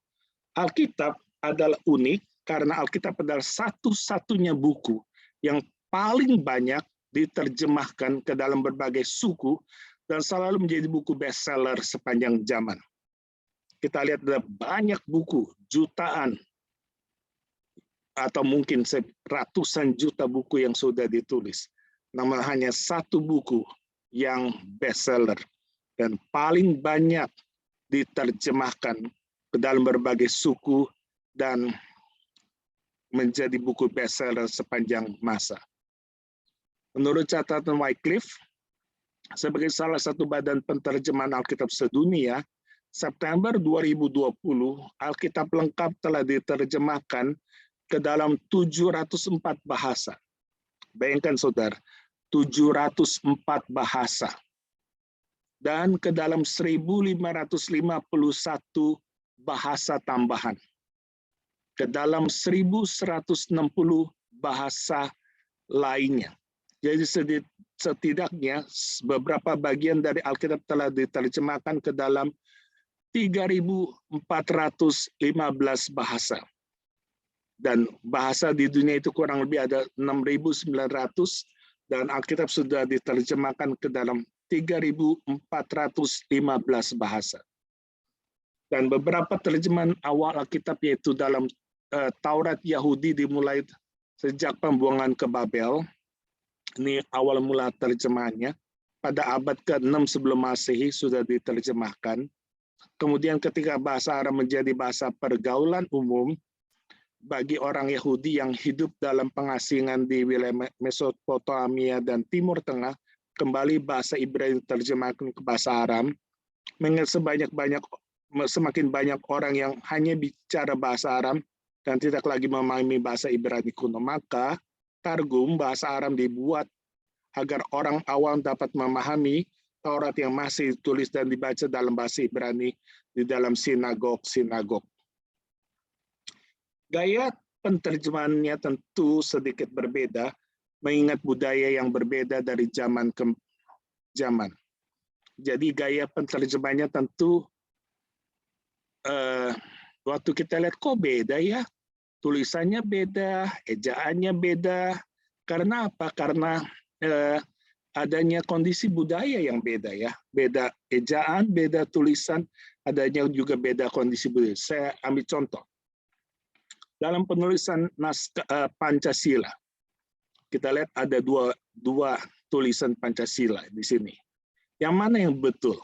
Alkitab adalah unik karena Alkitab adalah satu-satunya buku yang paling banyak diterjemahkan ke dalam berbagai suku dan selalu menjadi buku bestseller sepanjang zaman. Kita lihat ada banyak buku, jutaan, atau mungkin ratusan juta buku yang sudah ditulis. Namun hanya satu buku yang bestseller dan paling banyak diterjemahkan ke dalam berbagai suku dan menjadi buku bestseller sepanjang masa. Menurut catatan Wycliffe, sebagai salah satu badan penterjemahan Alkitab sedunia, September 2020, Alkitab lengkap telah diterjemahkan ke dalam 704 bahasa. Bayangkan saudara, 704 bahasa. Dan ke dalam 1551 bahasa tambahan. Ke dalam 1160 bahasa lainnya. Jadi setidaknya beberapa bagian dari Alkitab telah diterjemahkan ke dalam 3.415 bahasa. Dan bahasa di dunia itu kurang lebih ada 6.900 dan Alkitab sudah diterjemahkan ke dalam 3.415 bahasa. Dan beberapa terjemahan awal Alkitab yaitu dalam Taurat Yahudi dimulai sejak pembuangan ke Babel. Ini awal mula terjemahannya. Pada abad ke-6 sebelum Masehi sudah diterjemahkan. Kemudian ketika bahasa Aram menjadi bahasa pergaulan umum bagi orang Yahudi yang hidup dalam pengasingan di wilayah Mesopotamia dan Timur Tengah, kembali bahasa Ibrani diterjemahkan ke bahasa Aram. Mengingat semakin banyak orang yang hanya bicara bahasa Aram dan tidak lagi memahami bahasa Ibrani kuno, maka Targum bahasa Aram dibuat agar orang awam dapat memahami Taurat yang masih ditulis dan dibaca dalam bahasa Ibrani di dalam sinagog-sinagog. Gaya penterjemahannya tentu sedikit berbeda, mengingat budaya yang berbeda dari zaman ke zaman. Jadi gaya penterjemahannya tentu waktu kita lihat kok beda ya, tulisannya beda, ejaannya beda. Karena apa? Karena adanya kondisi budaya yang beda ya, beda ejaan, beda tulisan, adanya juga beda kondisi budaya. Saya ambil contoh. Dalam penulisan naskah Pancasila, kita lihat ada dua tulisan Pancasila di sini. Yang mana yang betul?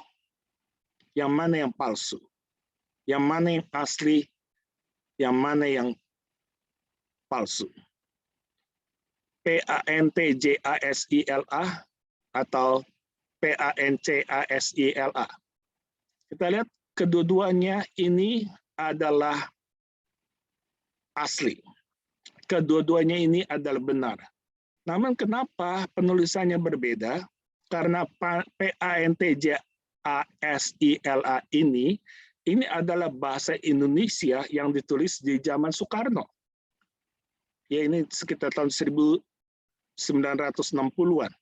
Yang mana yang palsu? Yang mana yang asli? Yang mana yang palsu? PANTJASILA atau PANCASILA. Kita lihat kedua-duanya ini adalah asli. Kedua-duanya ini adalah benar. Namun kenapa penulisannya berbeda? Karena PANTJASILA ini adalah bahasa Indonesia yang ditulis di zaman Soekarno. Ya, ini sekitar tahun 1960-an.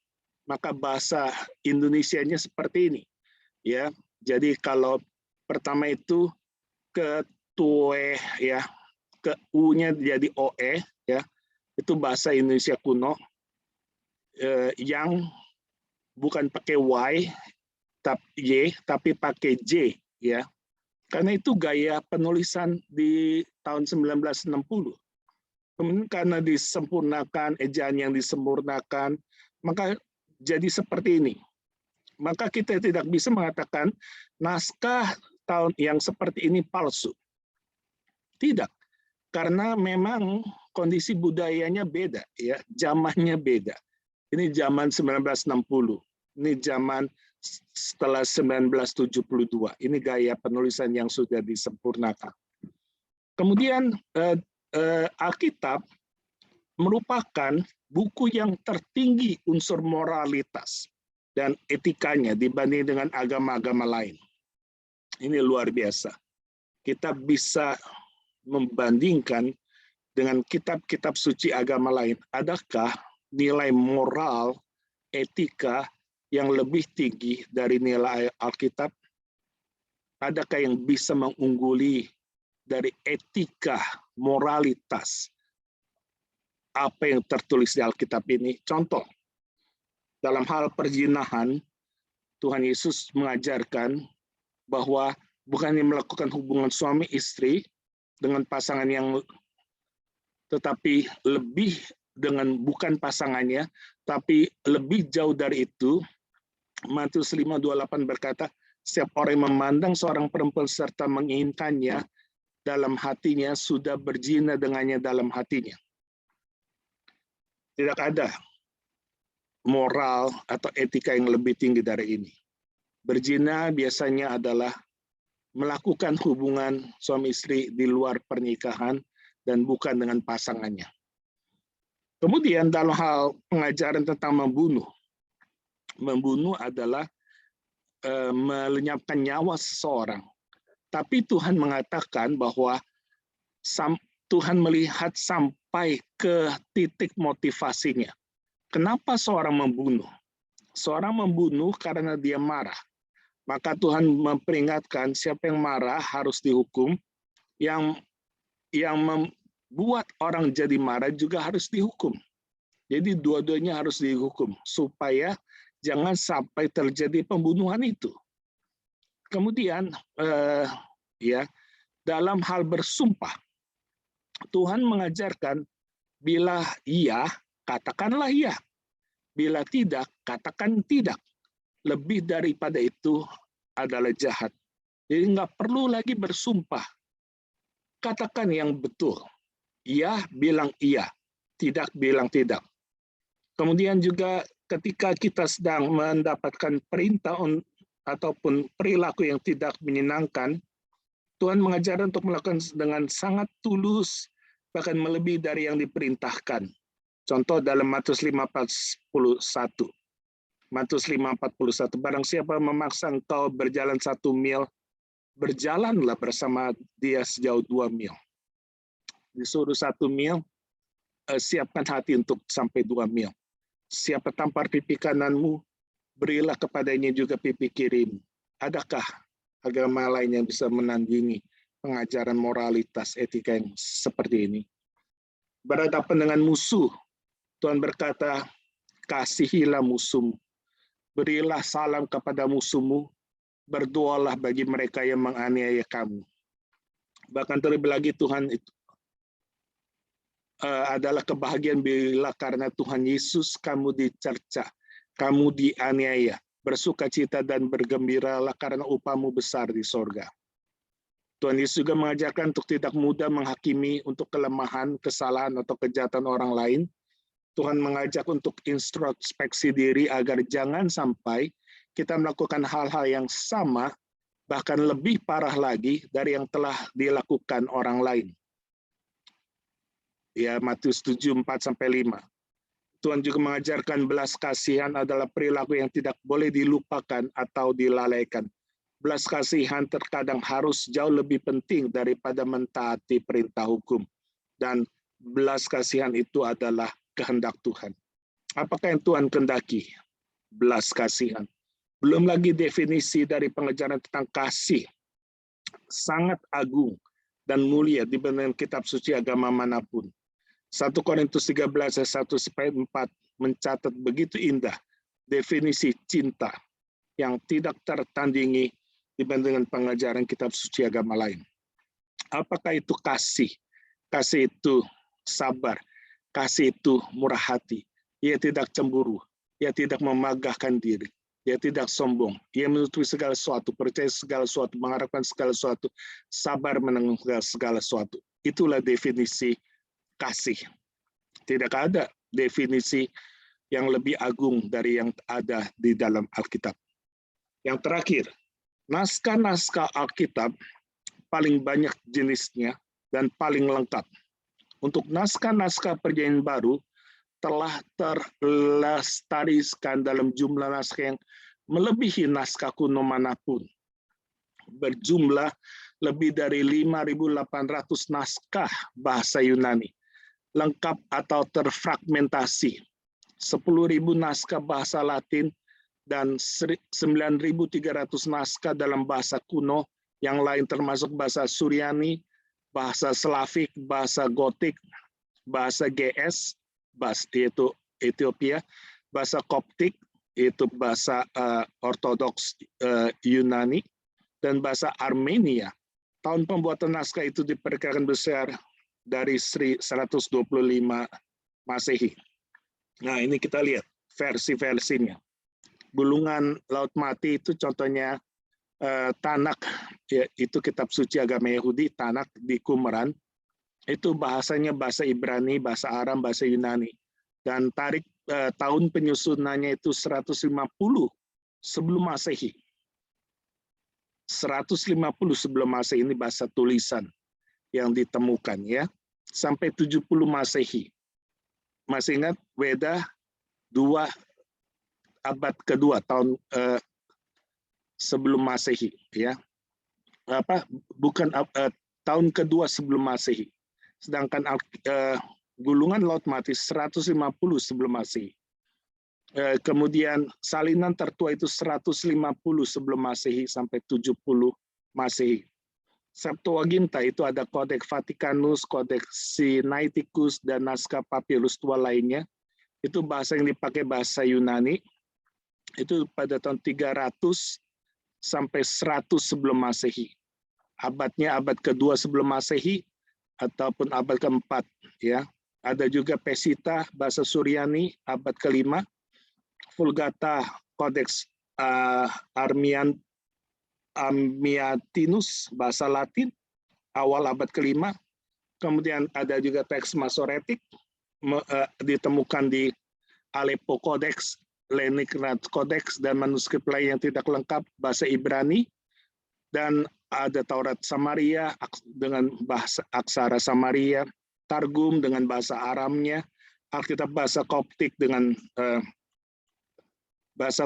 Maka bahasa Indonesianya seperti ini. Ya, jadi kalau pertama itu ke tue ya, ke u-nya jadi oe ya. Itu bahasa Indonesia kuno yang bukan pakai y tapi pakai j ya. Karena itu gaya penulisan di tahun 1960. Kemudian karena disempurnakan, ejaan yang disempurnakan, maka jadi seperti ini. Maka kita tidak bisa mengatakan naskah tahun yang seperti ini palsu. Tidak, karena memang kondisi budayanya beda, ya, zamannya beda. Ini zaman 1960, ini zaman setelah 1972. Ini gaya penulisan yang sudah disempurnakan. Kemudian Alkitab merupakan buku yang tertinggi unsur moralitas dan etikanya dibanding dengan agama-agama lain. Ini luar biasa. Kita bisa membandingkan dengan kitab-kitab suci agama lain. Adakah nilai moral, etika yang lebih tinggi dari nilai Alkitab? Adakah yang bisa mengungguli dari etika, moralitas, apa yang tertulis di Alkitab ini? Contoh, dalam hal perzinahan, Tuhan Yesus mengajarkan bahwa bukannya melakukan hubungan suami istri dengan pasangan yang, tetapi lebih dengan bukan pasangannya, tapi lebih jauh dari itu. Matius 5:28 berkata, setiap orang yang memandang seorang perempuan serta menginginkannya dalam hatinya sudah berzina dengannya dalam hatinya. Tidak ada moral atau etika yang lebih tinggi dari ini. Berzina biasanya adalah melakukan hubungan suami istri di luar pernikahan dan bukan dengan pasangannya. Kemudian dalam hal pengajaran tentang membunuh adalah melenyapkan nyawa seseorang. Tapi Tuhan mengatakan bahwa Tuhan melihat sampai ke titik motivasinya. Kenapa seorang membunuh? Seorang membunuh karena dia marah. Maka Tuhan memperingatkan siapa yang marah harus dihukum. Yang membuat orang jadi marah juga harus dihukum. Jadi dua-duanya harus dihukum supaya jangan sampai terjadi pembunuhan itu. Kemudian dalam hal bersumpah, Tuhan mengajarkan bila iya, katakanlah iya. Bila tidak, katakan tidak. Lebih daripada itu adalah jahat. Jadi nggak perlu lagi bersumpah. Katakan yang betul. Iya, bilang iya. Tidak, bilang tidak. Kemudian juga ketika kita sedang mendapatkan perintah ataupun perilaku yang tidak menyenangkan, Tuhan mengajarkan untuk melakukan dengan sangat tulus, bahkan melebihi dari yang diperintahkan. Contoh dalam Matius 5:41. Matius 5:41, barang siapa memaksa engkau berjalan 1 mil, berjalanlah bersama dia sejauh 2 mil. Disuruh 1 mil, siapkan hati untuk sampai 2 mil. Siapa tampar pipi kananmu, berilah kepadanya juga pipi kirimu. Adakah agama lain yang bisa menandingi pengajaran moralitas etika yang seperti ini? Berhadapan dengan musuh, Tuhan berkata, kasihilah musuhmu, berilah salam kepada musuhmu, berdoalah bagi mereka yang menganiaya kamu. Bahkan terlebih lagi Tuhan itu adalah kebahagiaan bila karena Tuhan Yesus kamu dicerca, kamu dianiaya, bersukacita dan bergembiralah karena upahmu besar di sorga. Tuhan Yesus juga mengajarkan untuk tidak mudah menghakimi untuk kelemahan, kesalahan, atau kejahatan orang lain. Tuhan mengajak untuk introspeksi diri agar jangan sampai kita melakukan hal-hal yang sama, bahkan lebih parah lagi dari yang telah dilakukan orang lain. Ya, Matius 7:4-5. Tuhan juga mengajarkan belas kasihan adalah perilaku yang tidak boleh dilupakan atau dilalaikan. Belas kasihan terkadang harus jauh lebih penting daripada mentaati perintah hukum. Dan belas kasihan itu adalah kehendak Tuhan. Apakah yang Tuhan kehendaki? Belas kasihan. Belum lagi definisi dari pengajaran tentang kasih. Sangat agung dan mulia dibandingkan kitab suci agama manapun. 1 Korintus 13:1-4 mencatat begitu indah definisi cinta yang tidak tertandingi dibandingkan pengajaran kitab suci agama lain. Apakah itu kasih? Kasih itu sabar. Kasih itu murah hati. Ia tidak cemburu. Ia tidak memagahkan diri. Ia tidak sombong. Ia menutupi segala sesuatu, percaya segala sesuatu, mengharapkan segala sesuatu, sabar menanggung segala sesuatu. Itulah definisi kasih. Tidak ada definisi yang lebih agung dari yang ada di dalam Alkitab. Yang terakhir, naskah-naskah Alkitab paling banyak jenisnya dan paling lengkap. Untuk naskah-naskah Perjanjian Baru telah terlestarikan dalam jumlah naskah yang melebihi naskah kuno manapun. Berjumlah lebih dari 5.800 naskah bahasa Yunani, lengkap atau terfragmentasi, 10.000 naskah bahasa Latin, dan 9.300 naskah dalam bahasa kuno yang lain termasuk bahasa Suryani, bahasa Slavik, bahasa Gotik, bahasa GS, yaitu Ethiopia, bahasa Koptik, yaitu bahasa Ortodoks Yunani, dan bahasa Armenia. Tahun pembuatan naskah itu diperkirakan besar dari 125 Masehi. Nah, ini kita lihat versi-versinya. Gulungan Laut Mati itu contohnya Tanak, ya, itu kitab suci agama Yahudi, Tanak di Qumran. Itu bahasanya bahasa Ibrani, bahasa Aram, bahasa Yunani. Dan tahun penyusunannya itu 150 sebelum Masehi. 150 sebelum Masehi ini bahasa tulisan yang ditemukan ya. Sampai 70 Masehi. Masih ingat Weda 2 abad kedua tahun sebelum Masehi ya. Tahun kedua sebelum Masehi. Sedangkan gulungan Laut Mati 150 sebelum Masehi. Kemudian salinan tertua itu 150 sebelum Masehi sampai 70 Masehi. Septuaginta itu ada Kodeks Vatikanus, Kodeks Sinaiticus, dan naskah papirus tua lainnya. Itu bahasa yang dipakai bahasa Yunani. Itu pada tahun 300 sampai 100 sebelum Masehi. Abadnya abad kedua sebelum Masehi ataupun abad keempat ya. Ada juga Pesita bahasa Suryani abad kelima, Vulgata Kodeks Amiatinus bahasa Latin awal abad kelima. Kemudian ada juga teks Masoretik ditemukan di Aleppo Codex, Leningrad Codex, dan manuskrip lain yang tidak lengkap bahasa Ibrani. Dan ada Taurat Samaria dengan bahasa aksara Samaria, Targum dengan bahasa Aramnya, Alkitab bahasa Koptik dengan bahasa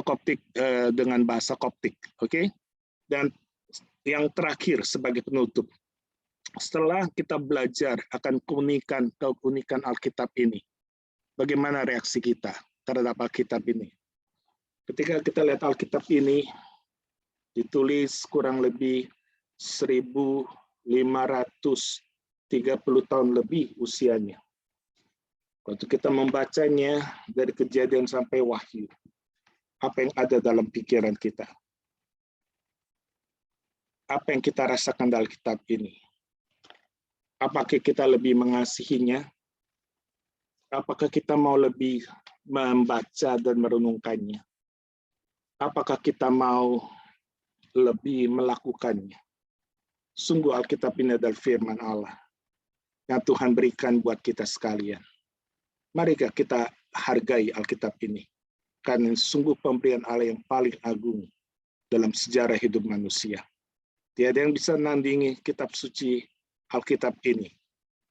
Koptik, oke? Dan yang terakhir sebagai penutup, setelah kita belajar akan keunikan Alkitab ini, bagaimana reaksi kita terhadap Alkitab ini? Ketika kita lihat Alkitab ini ditulis kurang lebih 1530 tahun lebih usianya. Waktu kita membacanya dari Kejadian sampai Wahyu, apa yang ada dalam pikiran kita? Apa yang kita rasakan dalam kitab ini? Apakah kita lebih mengasihinya? Apakah kita mau lebih membaca dan merenungkannya? Apakah kita mau lebih melakukannya? Sungguh Alkitab ini adalah firman Allah yang Tuhan berikan buat kita sekalian. Mari kita hargai Alkitab ini, karena sungguh pemberian Allah yang paling agung dalam sejarah hidup manusia. Tiada yang bisa nandingi kitab suci Alkitab ini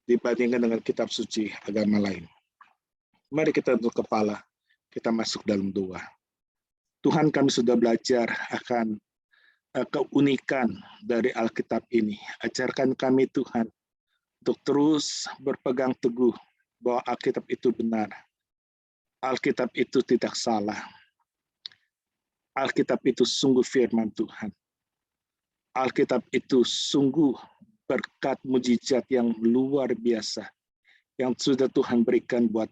dibandingkan dengan kitab suci agama lain. Mari kita tunduk kepala, kita masuk dalam doa. Tuhan, kami sudah belajar akan keunikan dari Alkitab ini. Ajarkan kami Tuhan untuk terus berpegang teguh bahwa Alkitab itu benar. Alkitab itu tidak salah. Alkitab itu sungguh firman Tuhan. Alkitab itu sungguh berkat mujizat yang luar biasa yang sudah Tuhan berikan buat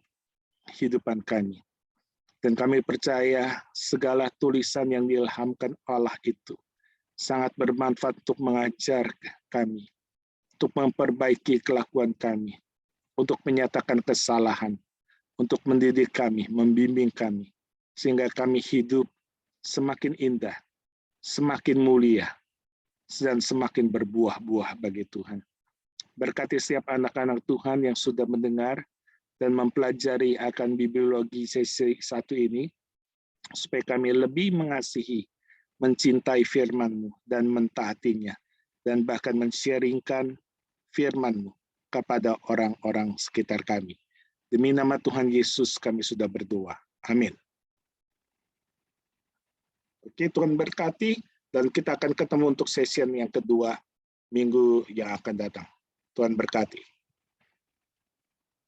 kehidupan kami. Dan kami percaya segala tulisan yang diilhamkan Allah itu sangat bermanfaat untuk mengajar kami, untuk memperbaiki kelakuan kami, untuk menyatakan kesalahan, untuk mendidik kami, membimbing kami, sehingga kami hidup semakin indah, semakin mulia, dan semakin berbuah-buah bagi Tuhan. Berkati setiap anak-anak Tuhan yang sudah mendengar dan mempelajari akan bibliologi sesi 1 ini, supaya kami lebih mengasihi, mencintai firman-Mu dan mentaatinya, dan bahkan men-sharingkan firman-Mu kepada orang-orang sekitar kami. Demi nama Tuhan Yesus kami sudah berdoa. Amin. Oke, Tuhan berkati, dan kita akan ketemu untuk session yang kedua minggu yang akan datang. Tuhan berkati.